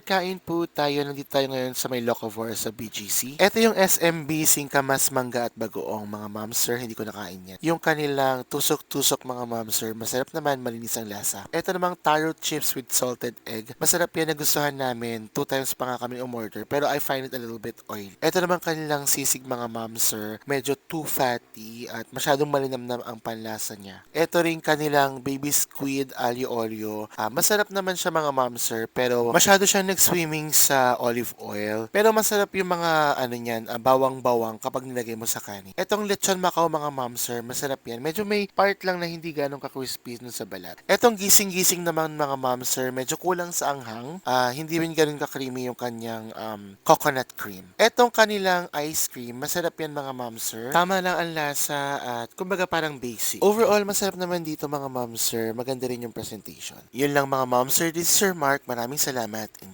Kain po tayo. Nandito tayo ngayon sa may Locavor sa BGC. Ito yung SMB Singkamas Mangga at Bagoong mga mamsir. Hindi ko nakain yan. Yung kanilang tusok-tusok mga mamsir. Masarap naman, malinis ang lasa. Ito namang taro chips with salted egg. Masarap yan, nagustuhan namin. 2 times pa nga kami umorder pero I find it a little bit oily. Ito naman kanilang sisig mga mamsir. Medyo too fatty at masyadong malinamnam ang panlasa niya. Ito rin kanilang baby squid alio olio. Masarap naman siya mga mamsir pero masyado siya nag-swimming sa olive oil. Pero masarap yung mga ano niyan, bawang-bawang kapag nilagay mo sa kanin. Etong lechon Macau mga mamsir, masarap yan. Medyo may part lang na hindi ganong ka-crispy nun sa balat. Etong gising-gising naman mga mamsir, medyo kulang sa anghang. Hindi rin ganun ka-creamy yung kanyang coconut cream. Etong kanilang ice cream, masarap yan mga mamsir. Tama lang ang lasa at kumbaga parang basic. Overall, masarap naman dito mga mamsir. Maganda rin yung presentation. Yun lang mga mamsir. This is Sir Mark. Maraming salamat. Enjoy.